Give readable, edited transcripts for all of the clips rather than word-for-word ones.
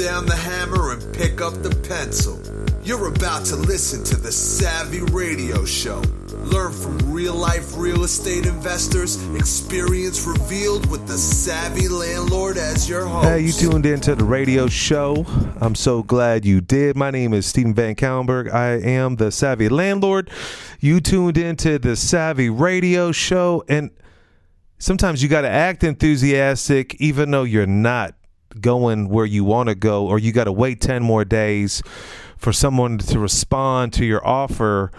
down the hammer and pick up the pencil. You're about to listen to the Savvy Radio Show. Learn from real-life real estate investors, experience revealed with the Savvy Landlord as your host. Hey, you tuned into the radio show. I'm so glad you did. My name is VanCauwenbergh. I am the Savvy Landlord. You tuned into the Savvy Radio Show, and sometimes you got to act enthusiastic even though you're not going where you want to go, or you got to wait 10 more days for someone to respond to your offer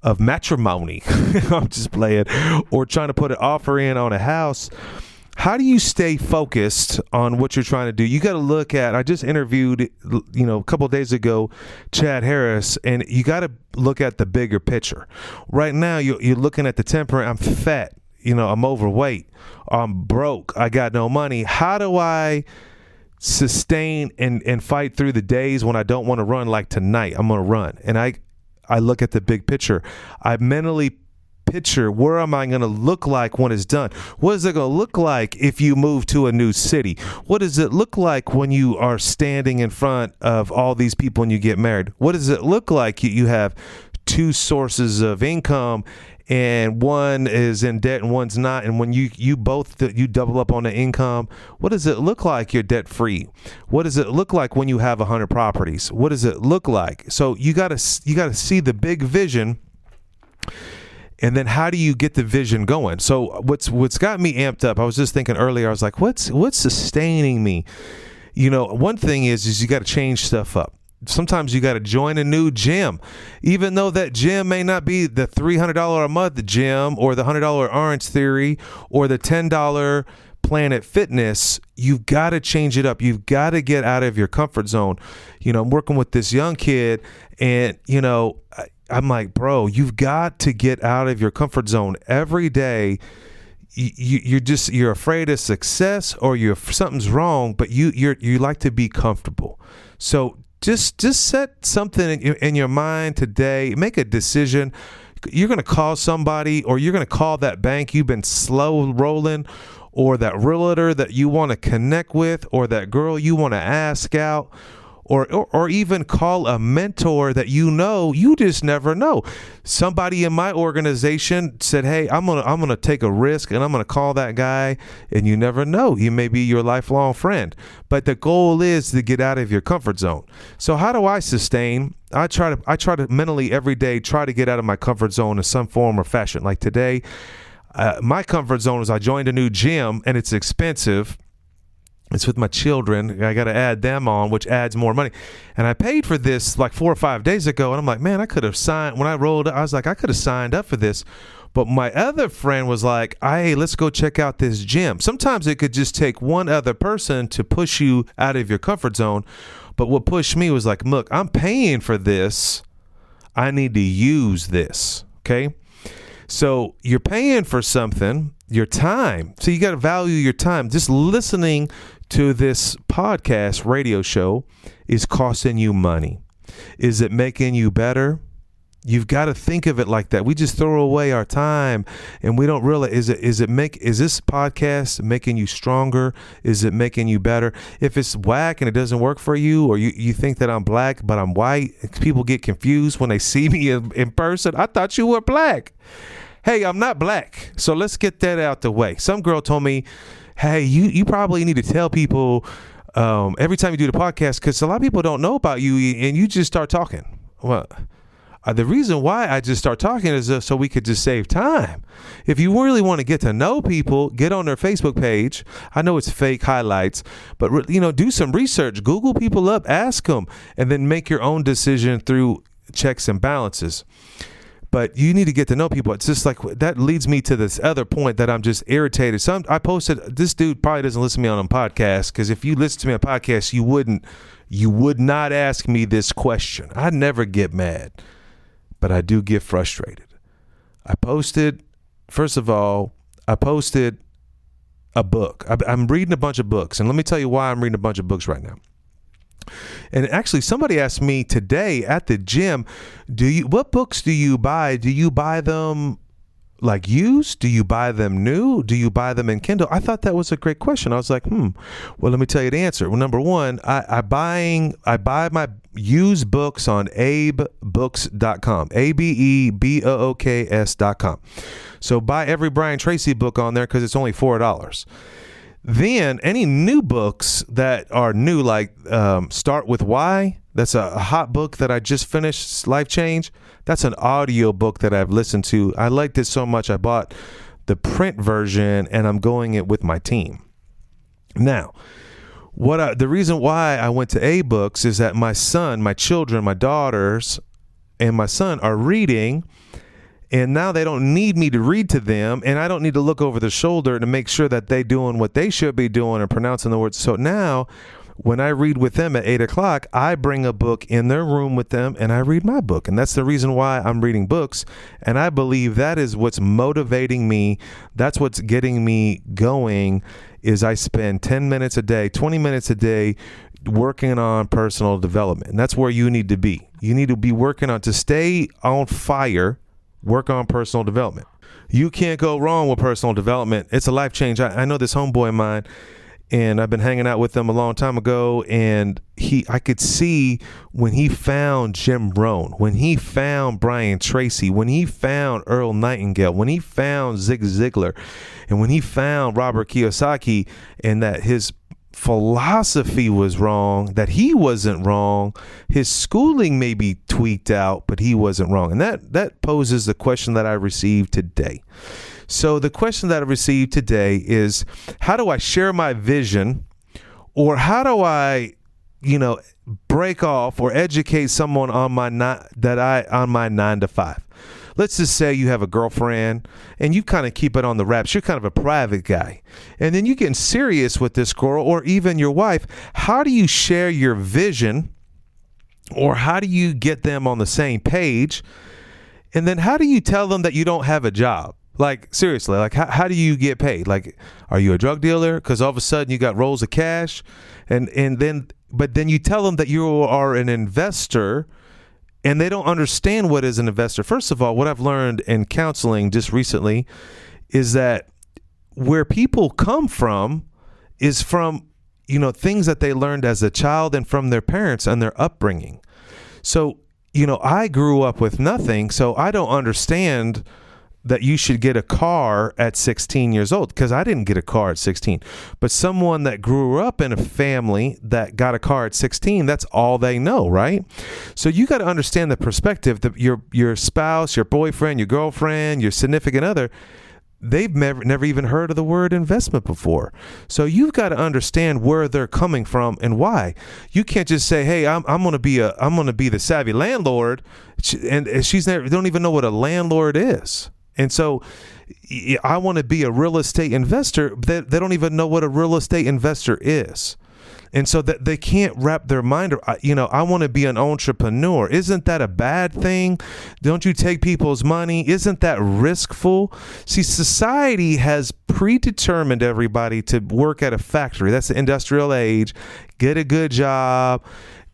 of matrimony. I'm just playing. Or trying to put an offer in on a house. How do you stay focused on what you're trying to do? You got to look at, I just interviewed, a couple of days ago, Chad Harris, and you got to look at the bigger picture. Right now, you're looking at the temperament. I'm fat. I'm overweight. I'm broke. I got no money. How do I sustain and fight through the days when I don't want to run? Like tonight, I'm going to run. And I look at the big picture. I mentally picture, where am I going to look like when it's done? What is it going to look like if you move to a new city? What does it look like when you are standing in front of all these people and you get married? What does it look like you have two sources of income and one is in debt and one's not, and when you both double up on the income? What does it look like you're debt free? What does it look like when you have 100 properties? What does it look like? So you got to see the big vision, and then how do you get the vision going? So what's got me amped up, I was just thinking earlier, I was like, what's sustaining me? One thing is you got to change stuff up. Sometimes you got to join a new gym, even though that gym may not be the $300 a month gym or the $100 Orange Theory or the $10 Planet Fitness. You've got to change it up. You've got to get out of your comfort zone. I'm working with this young kid, and I'm like, bro, you've got to get out of your comfort zone every day. You're afraid of success, or something's wrong, but you like to be comfortable. So just set something in your mind today. Make a decision. You're going to call somebody, or you're going to call that bank you've been slow rolling, or that realtor that you want to connect with, or that girl you want to ask out, or even call a mentor that you just never know. Somebody in my organization said, hey, I'm gonna take a risk, and I'm gonna call that guy, and you never know, he may be your lifelong friend. But the goal is to get out of your comfort zone. So how do I sustain? I try to mentally every day try to get out of my comfort zone in some form or fashion. Like today, my comfort zone is I joined a new gym, and it's expensive. It's with my children. I got to add them on, which adds more money. And I paid for this like 4 or 5 days ago. And I'm like, man, I could have signed. When I rolled up, I was like, I could have signed up for this. But my other friend was like, hey, let's go check out this gym. Sometimes it could just take one other person to push you out of your comfort zone. But what pushed me was like, look, I'm paying for this. I need to use this. Okay. So you're paying for something, your time. So you got to value your time. Just listening to this podcast radio show is costing you money. Is it making you better? You've got to think of it like that. We just throw away our time, and we don't realize, is this podcast making you stronger? Is it making you better? If it's whack and it doesn't work for you, or you think that I'm black but I'm white, people get confused when they see me in person. I thought you were black. Hey, I'm not black. So let's get that out the way. Some girl told me, hey, you probably need to tell people every time you do the podcast, because a lot of people don't know about you, and you just start talking. Well, the reason why I just start talking is so we could just save time. If you really want to get to know people, get on their Facebook page. I know it's fake highlights, but do some research. Google people up, ask them, and then make your own decision through checks and balances. But you need to get to know people. It's just like, that leads me to this other point that I'm just irritated. I posted, this dude probably doesn't listen to me on a podcast, because if you listen to me on a podcast, you would not ask me this question. I never get mad, but I do get frustrated. I posted a book. I'm reading a bunch of books, and let me tell you why I'm reading a bunch of books right now. And actually, somebody asked me today at the gym, what books do you buy? Do you buy them like used? Do you buy them new? Do you buy them in Kindle? I thought that was a great question. I was like, well, let me tell you the answer. Well, number one, I buy my used books on abebooks.com, ABEBOOKS.com. So buy every Brian Tracy book on there because it's only $4. Then any new books that are new, like Start With Why, that's a hot book that I just finished, Life Change. That's an audio book that I've listened to. I liked it so much I bought the print version and I'm going it with my team. Now, the reason why I went to A-Books is that my son, my children, my daughters, and my son are reading, and now they don't need me to read to them, and I don't need to look over their shoulder to make sure that they're doing what they should be doing and pronouncing the words. So now when I read with them at 8 o'clock, I bring a book in their room with them and I read my book. And that's the reason why I'm reading books. And I believe that is what's motivating me. That's what's getting me going, is I spend 10 minutes a day, 20 minutes a day working on personal development. And that's where you need to be. You need to be working on, to stay on fire, work on personal development. You can't go wrong with personal development. It's a life change. I know this homeboy of mine, and I've been hanging out with him a long time ago, and I could see when he found Jim Rohn, when he found Brian Tracy, when he found Earl Nightingale, when he found Zig Ziglar, and when he found Robert Kiyosaki, and that his philosophy was wrong, that he wasn't wrong. His schooling may be tweaked out, but he wasn't wrong. And that poses the question that I received today. So the question that I received today is, how do I share my vision, or how do I, break off or educate someone on my 9 to 5? Let's just say you have a girlfriend and you kind of keep it on the wraps. You're kind of a private guy. And then you're getting serious with this girl or even your wife. How do you share your vision, or how do you get them on the same page? And then how do you tell them that you don't have a job? Like, seriously, like how do you get paid? Like, are you a drug dealer? Because all of a sudden you got rolls of cash, but then you tell them that you are an investor, and they don't understand what is an investor. First of all, what I've learned in counseling just recently is that where people come from is from, things that they learned as a child and from their parents and their upbringing. So, I grew up with nothing, so I don't understand that you should get a car at 16 years old, because I didn't get a car at 16. But someone that grew up in a family that got a car at 16, that's all they know, right? So you got to understand the perspective that your spouse, your boyfriend, your girlfriend, your significant other, they've never even heard of the word investment before. So you've got to understand where they're coming from and why. You can't just say, "Hey, I'm going to be the savvy landlord," and they don't even know what a landlord is. And so I want to be a real estate investor. They don't even know what a real estate investor is. And so that they can't wrap their mind around, I want to be an entrepreneur. Isn't that a bad thing? Don't you take people's money? Isn't that riskful? See, society has predetermined everybody to work at a factory. That's the industrial age. Get a good job,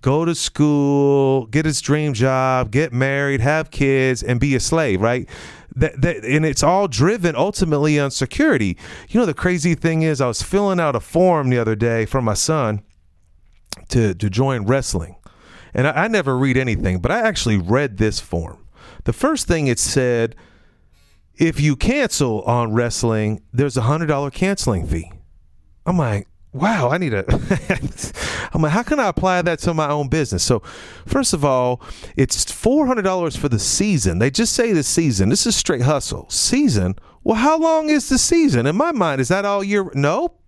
go to school, get his dream job, get married, have kids, and be a slave, right? And it's all driven ultimately on security. The crazy thing is, I was filling out a form the other day for my son to join wrestling. And I never read anything, but I actually read this form. The first thing it said, if you cancel on wrestling, there's $100 canceling fee. I'm like, wow, I'm like, how can I apply that to my own business? So first of all, it's $400 for the season. They just say the season. This is straight hustle. Season? Well, how long is the season? In my mind, is that all year? Nope.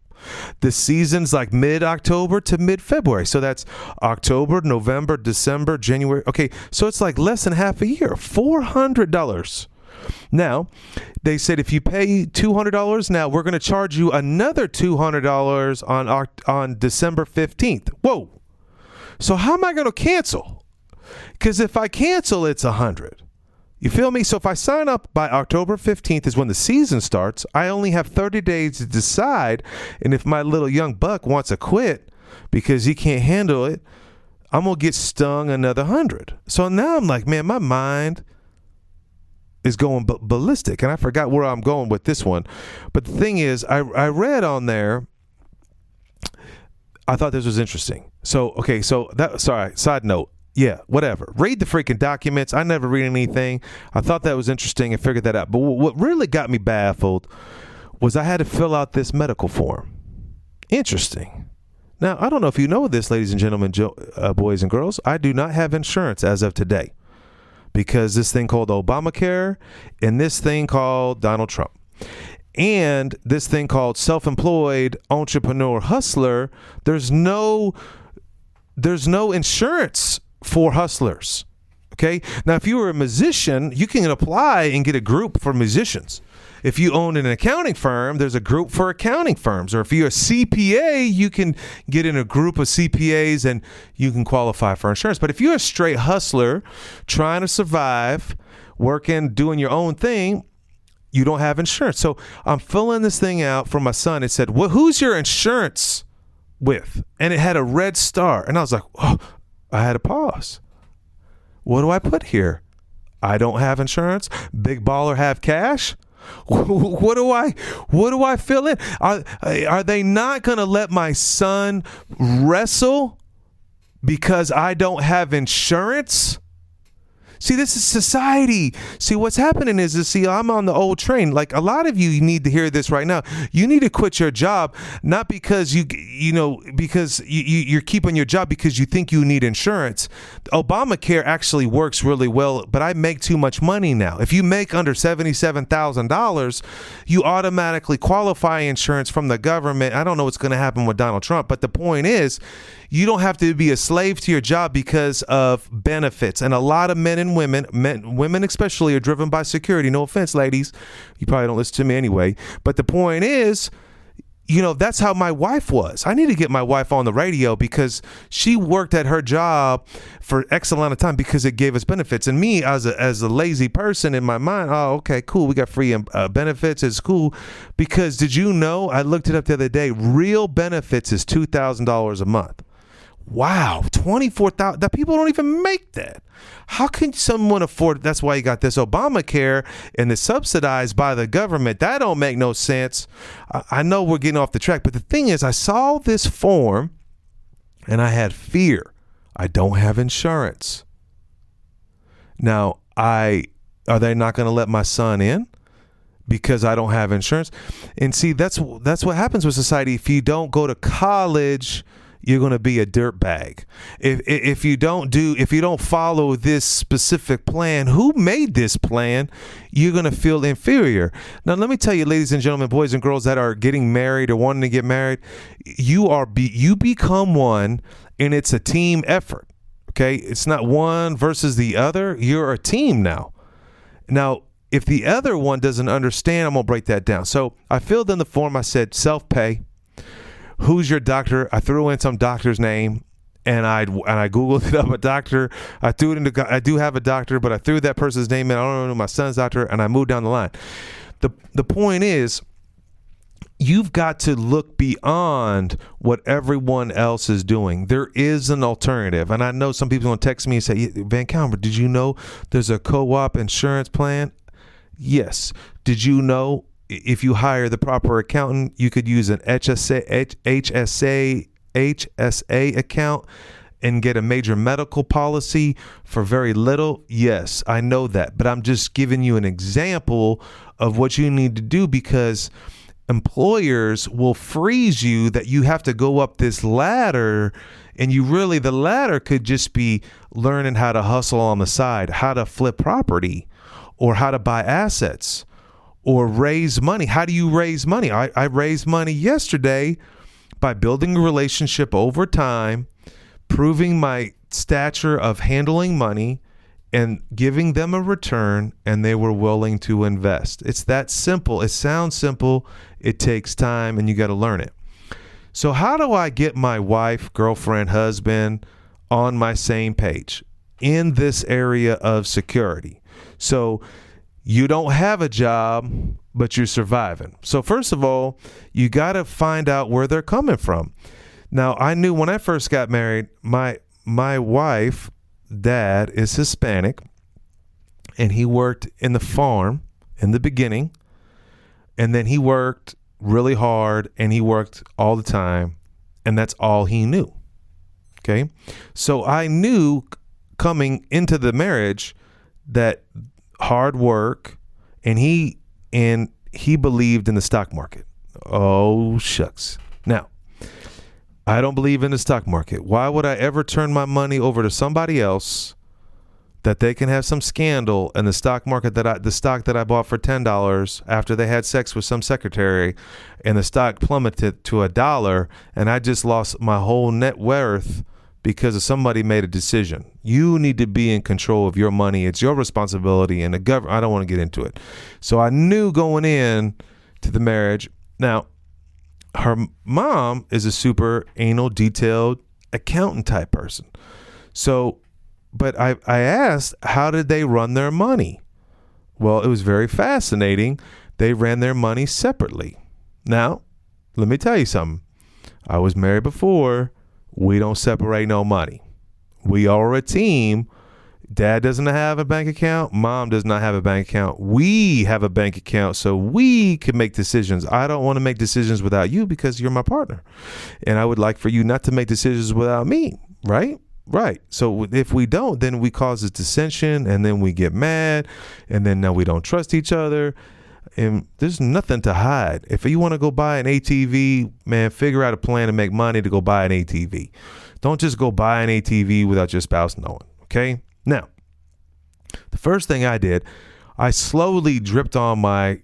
The season's like mid-October to mid-February. So that's October, November, December, January. Okay, so it's like less than half a year. $400. Now, they said if you pay $200 now, we're going to charge you another $200 on December 15th. Whoa. So how am I going to cancel? Because if I cancel, it's $100. You feel me? So if I sign up by October 15th is when the season starts, I only have 30 days to decide. And if my little young buck wants to quit because he can't handle it, I'm going to get stung another $100. So now I'm like, man, my mind is going ballistic. And I forgot where I'm going with this one. But the thing is, I read on there, I thought this was interesting. Side note. Yeah, whatever. Read the freaking documents. I never read anything. I thought that was interesting and figured that out. But what really got me baffled was I had to fill out this medical form. Interesting. Now, I don't know if you know this, ladies and gentlemen, boys and girls. I do not have insurance as of today because this thing called Obamacare and this thing called Donald Trump and this thing called self-employed entrepreneur hustler, there's no insurance for hustlers. Okay. Now, if you were a musician, you can apply and get a group for musicians. If you own an accounting firm, there's a group for accounting firms. Or if you're a CPA, you can get in a group of CPAs and you can qualify for insurance. But if you're a straight hustler trying to survive, working, doing your own thing, you don't have insurance. So I'm filling this thing out for my son. It said, well, who's your insurance with? And it had a red star. And I was like, oh, I had to pause. What do I put here? I don't have insurance. Big baller have cash. What do I fill in? Are they not going to let my son wrestle because I don't have insurance? See, this is society. See, what's happening is I'm on the old train. Like a lot of you need to hear this right now. You need to quit your job, not because because you're keeping your job because you think you need insurance. Obamacare actually works really well, but I make too much money now. If you make under $77,000, you automatically qualify insurance from the government. I don't know what's going to happen with Donald Trump, but the point is, you don't have to be a slave to your job because of benefits. And a lot of men and women especially, are driven by security. No offense, ladies. You probably don't listen to me anyway. But the point is, that's how my wife was. I need to get my wife on the radio because she worked at her job for X amount of time because it gave us benefits. And me, as a lazy person in my mind, oh, okay, cool. We got free benefits. It's cool. Because did you know, I looked it up the other day, real benefits is $2,000 a month. Wow, $24,000. That people don't even make that. How can someone afford it? That's why you got this Obamacare and it's subsidized by the government. That don't make no sense. I know we're getting off the track, but the thing is, I saw this form and I had fear. I don't have insurance. Now, are they not going to let my son in because I don't have insurance? And see, that's what happens with society. If you don't go to college, you're going to be a dirtbag. If you don't follow this specific plan, who made this plan, you're going to feel inferior. Now, let me tell you, ladies and gentlemen, boys and girls that are getting married or wanting to get married, you become one, and it's a team effort. Okay. It's not one versus the other. You're a team now. Now, if the other one doesn't understand, I'm going to break that down. So I filled in the form. I said self-pay. Who's your doctor? I threw in some doctor's name and I Googled it up, a doctor. I do have a doctor, but I threw that person's name in. I don't know my son's doctor, and I moved down the line. The point is, you've got to look beyond what everyone else is doing. There is an alternative. And I know some people going to text me and say, VanCauwenbergh, did you know there's a co-op insurance plan? Yes. Did you know if you hire the proper accountant, you could use an HSA account and get a major medical policy for very little? Yes, I know that. But I'm just giving you an example of what you need to do, because employers will freeze you that you have to go up this ladder, and the ladder could just be learning how to hustle on the side, how to flip property, or how to buy assets, or raise money. How do you raise money? I raised money yesterday by building a relationship over time, proving my stature of handling money, and giving them a return, and they were willing to invest. It's that simple. It sounds simple. It takes time, and you got to learn it. So how do I get my wife, girlfriend, husband on my same page in this area of security? So you don't have a job, but you're surviving. So first of all, you got to find out where they're coming from. Now, I knew when I first got married, my wife, dad is Hispanic, and he worked in the farm in the beginning, and then he worked really hard, and he worked all the time, and that's all he knew. Okay. So I knew coming into the marriage that hard work, and he believed in the stock market. Oh, shucks. Now, I don't believe in the stock market. Why would I ever turn my money over to somebody else that they can have some scandal in the stock market, the stock that I bought for $10 after they had sex with some secretary, and the stock plummeted to $1, and I just lost my whole net worth because somebody made a decision. You need to be in control of your money. It's your responsibility, and the government, I don't want to get into it. So I knew going in to the marriage. Now, her mom is a super anal, detailed accountant type person. So, but I asked, how did they run their money? Well, it was very fascinating. They ran their money separately. Now, let me tell you something. I was married before. We don't separate no money. We are a team. Dad doesn't have a bank account. Mom does not have a bank account. We have a bank account so we can make decisions. I don't want to make decisions without you because you're my partner. And I would like for you not to make decisions without me, right? Right. So if we don't, then we cause this dissension, and then we get mad, and then now we don't trust each other. And there's nothing to hide. If you want to go buy an ATV, man, figure out a plan to make money to go buy an ATV. Don't just go buy an ATV without your spouse knowing. Okay. Now, the first thing I did, I slowly dripped on my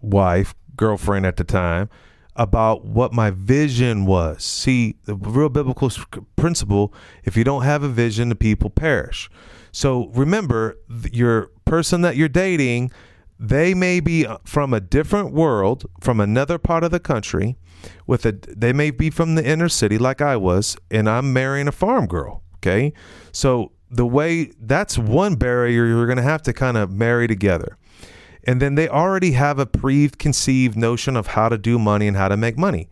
wife, girlfriend at the time, about what my vision was. See, the real biblical principle, if you don't have a vision, the people perish. So remember, your person that you're dating, they may be from a different world, from another part of the country, they may be from the inner city like I was, and I'm marrying a farm girl. Okay. So that's one barrier you're going to have to kind of marry together. And then they already have a preconceived notion of how to do money and how to make money.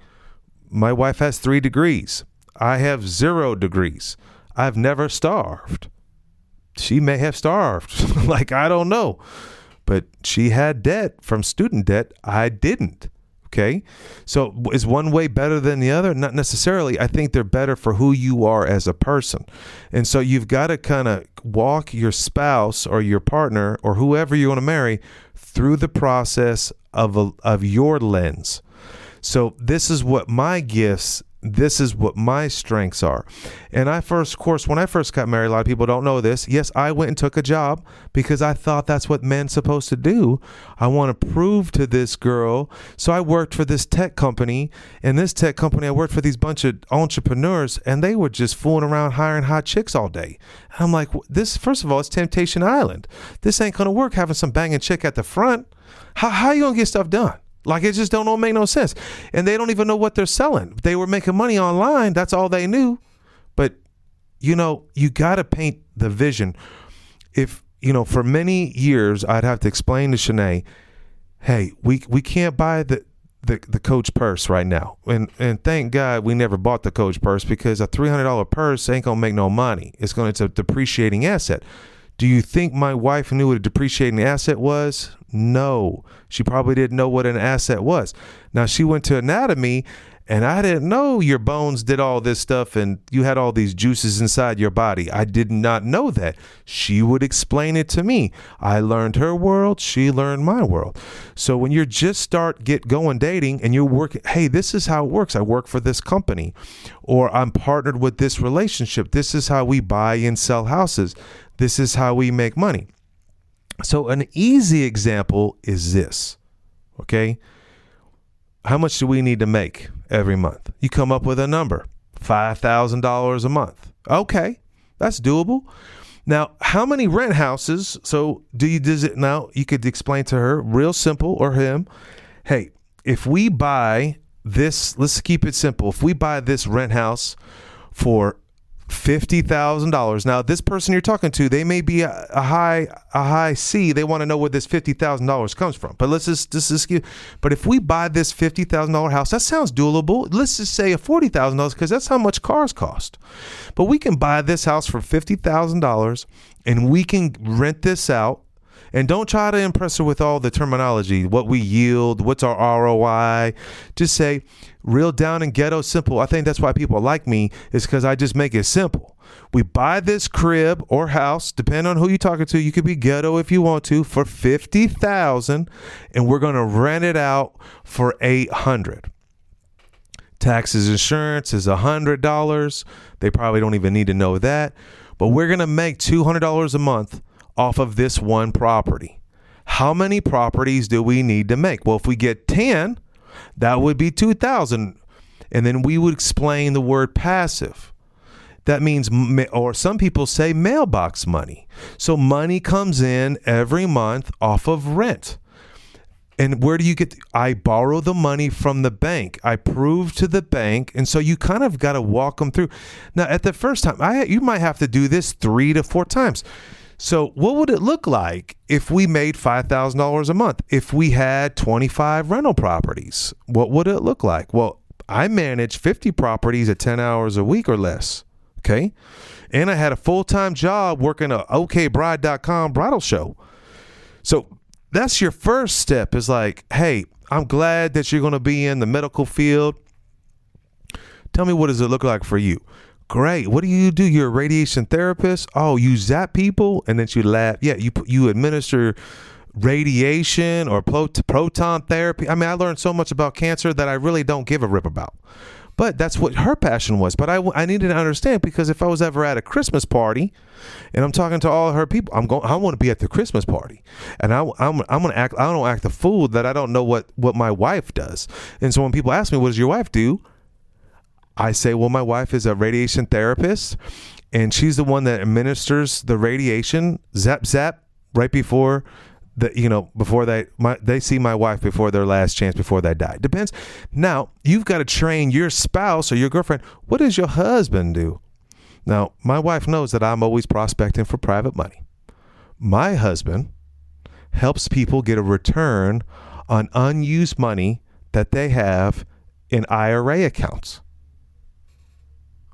My wife has 3 degrees. I have 0 degrees. I've never starved. She may have starved. Like, I don't know. But she had debt from student debt. I didn't. Okay. So is one way better than the other? Not necessarily. I think they're better for who you are as a person. And so you've got to kind of walk your spouse or your partner or whoever you want to marry through the process of your lens. So this is what my gifts, this is what my strengths are. And when I first got married, a lot of people don't know this. Yes, I went and took a job because I thought that's what men's supposed to do. I want to prove to this girl. So I worked for this tech company. And this tech company, I worked for these bunch of entrepreneurs, and they were just fooling around hiring hot chicks all day. And I'm like, this, first of all, it's Temptation Island. This ain't going to work having some banging chick at the front. How you going to get stuff done? Like, it just don't make no sense. And they don't even know what they're selling. They were making money online. That's all they knew. But, you got to paint the vision. If, for many years, I'd have to explain to Shanae, hey, we can't buy the Coach purse right now. And thank God we never bought the Coach purse, because a $300 purse ain't going to make no money. It's a depreciating asset. Do you think my wife knew what a depreciating asset was? No, she probably didn't know what an asset was. Now, she went to anatomy, and I didn't know your bones did all this stuff and you had all these juices inside your body. I did not know that. She would explain it to me. I learned her world. She learned my world. So when you just get going dating and you're working, hey, this is how it works. I work for this company, or I'm partnered with this relationship. This is how we buy and sell houses. This is how we make money. So an easy example is this, okay? How much do we need to make every month? You come up with a number, $5,000 a month. Okay, that's doable. Now, how many rent houses? So now you could explain to her, real simple, or him, hey, if we buy this, let's keep it simple. If we buy this rent house for $50,000. Now, this person you're talking to, they may be a high C. They want to know where this $50,000 comes from. But but if we buy this $50,000 house, that sounds doable. Let's just say a $40,000, because that's how much cars cost. But we can buy this house for $50,000, and we can rent this out And don't try to impress her with all the terminology, what we yield, what's our ROI. Just say real down and ghetto simple. I think that's why people like me, is because I just make it simple. We buy this crib or house, depending on who you're talking to. You could be ghetto if you want to, for $50,000, and we're going to rent it out for $800. Taxes, insurance is $100. They probably don't even need to know that. But we're going to make $200 a month off of this one property. How many properties do we need to make? Well, if we get 10, that would be $2,000. And then we would explain the word passive. That means, or some people say mailbox money. So money comes in every month off of rent. And where do you get? I borrow the money from the bank. I prove to the bank. And so you kind of got to walk them through. Now, at the first time, you might have to do this 3 to 4 times. So what would it look like if we made $5,000 a month? If we had 25 rental properties, what would it look like? Well, I manage 50 properties at 10 hours a week or less. Okay. And I had a full-time job working a okbride.com bridal show. So that's your first step, is like, hey, I'm glad that you're going to be in the medical field. Tell me, what does it look like for you? Great. What do? You're a radiation therapist. Oh, you zap people, and then you laugh. Yeah, you administer radiation or proton therapy. I mean, I learned so much about cancer that I really don't give a rip about. But that's what her passion was. But I needed to understand, because if I was ever at a Christmas party and I'm talking to all her people, I want to be at the Christmas party, and I'm gonna act. I don't act the fool that I don't know what my wife does. And so when people ask me, what does your wife do? I say, well, my wife is a radiation therapist, and she's the one that administers the radiation, zap, right before before they see my wife before their last chance, before they die. Depends. Now, you've got to train your spouse or your girlfriend. What does your husband do? Now, my wife knows that I'm always prospecting for private money. My husband helps people get a return on unused money that they have in IRA accounts.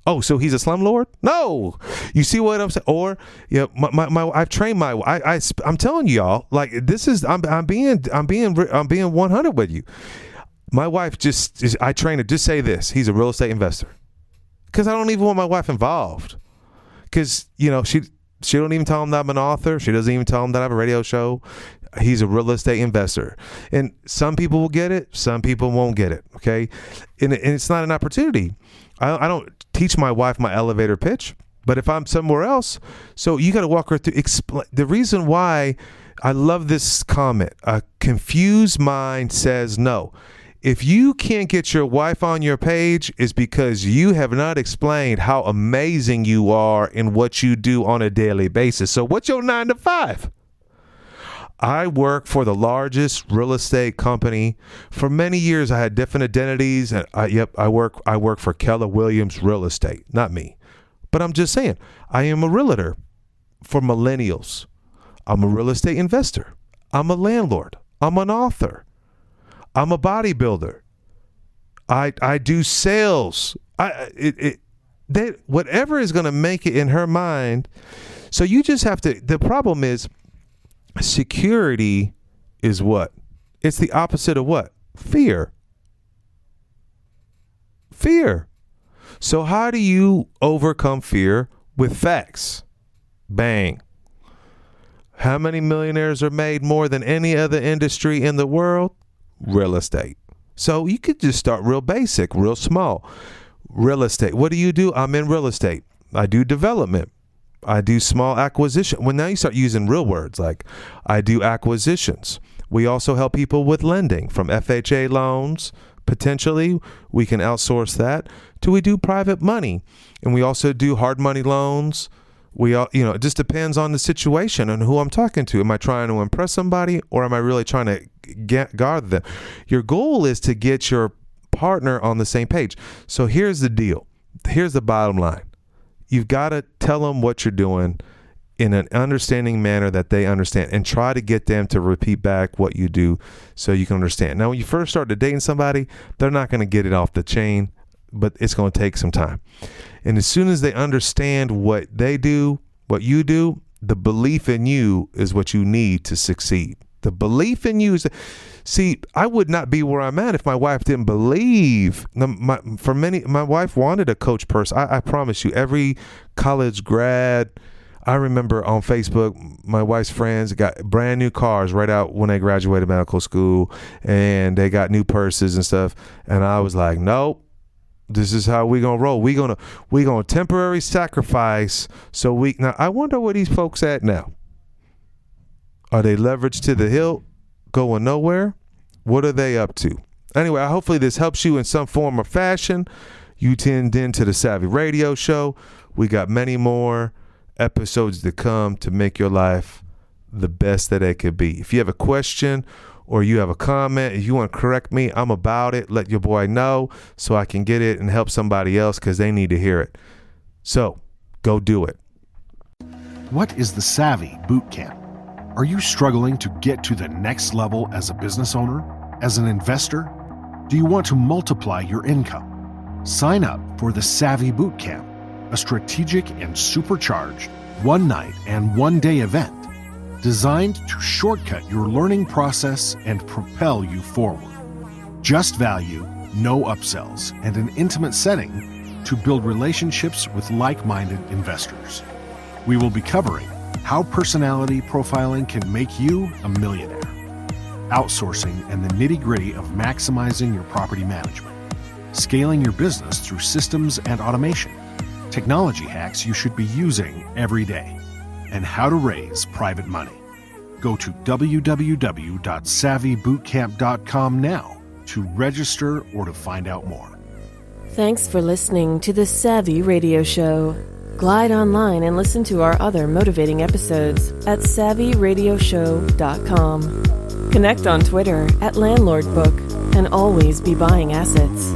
Oh, so he's a slumlord? No, you see what I'm saying? Or, I've trained I'm telling y'all, like, this is, I'm being 100 with you. My wife I train her. Just say this: he's a real estate investor, because I don't even want my wife involved. Because she don't even tell him that I'm an author. She doesn't even tell him that I have a radio show. He's a real estate investor, and some people will get it, some people won't get it. Okay, and it's not an opportunity. I don't teach my wife my elevator pitch, but if I'm somewhere else, so you got to walk her through. Explain the reason why. I love this comment. A confused mind says no. If you can't get your wife on your page, it's because you have not explained how amazing you are in what you do on a daily basis. So what's your 9 to 5? I work for the largest real estate company. For many years, I had different identities, and I work for Keller Williams Real Estate, not me. But I'm just saying, I am a realtor for millennials. I'm a real estate investor. I'm a landlord. I'm an author. I'm a bodybuilder. I do sales. Whatever is going to make it in her mind. So you just have to. The problem is, security is what? It's the opposite of what? Fear. Fear. So how do you overcome fear? With facts. Bang. How many millionaires are made more than any other industry in the world? Real estate. So you could just start real basic, real small. Real estate. What do? I'm in real estate. I do development. I do small acquisition. Well, now you start using real words, like I do acquisitions. We also help people with lending, from FHA loans. Potentially, we can outsource that, to we do private money. And we also do hard money loans. It just depends on the situation and who I'm talking to. Am I trying to impress somebody, or am I really trying to guard them? Your goal is to get your partner on the same page. So here's the deal. Here's the bottom line. You've got to tell them what you're doing in an understanding manner that they understand, and try to get them to repeat back what you do so you can understand. Now, when you first start dating somebody, they're not going to get it off the chain, but it's going to take some time. And as soon as they understand what they do, what you do, the belief in you is what you need to succeed. The belief in you is, see, I would not be where I'm at if my wife didn't believe. My wife wanted a coach person. I promise you, every college grad, I remember on Facebook, my wife's friends got brand new cars right out when they graduated medical school, and they got new purses and stuff. And I was like, nope. This is how we gonna roll. We gonna temporary sacrifice. Now I wonder where these folks at now. Are they leveraged to the hilt, going nowhere? What are they up to? Anyway, hopefully this helps you in some form or fashion. You tuned in to the Savvy Radio Show. We got many more episodes to come to make your life the best that it could be. If you have a question or you have a comment, if you want to correct me, I'm about it. Let your boy know so I can get it and help somebody else because they need to hear it. So go do it. What is the Savvy Boot Camp? Are you struggling to get to the next level as a business owner, as an investor? Do you want to multiply your income? Sign up for the Savvy Boot Camp, a strategic and supercharged one-night and one-day event designed to shortcut your learning process and propel you forward. Just value, no upsells, and an intimate setting to build relationships with like-minded investors. We will be covering how personality profiling can make you a millionaire, outsourcing and the nitty-gritty of maximizing your property management, scaling your business through systems and automation, technology hacks you should be using every day, and how to raise private money. Go to www.savvybootcamp.com now to register or to find out more. Thanks for listening to the Savvy Radio Show. Glide online and listen to our other motivating episodes at savvyradioshow.com. Connect on Twitter at LandlordBook and always be buying assets.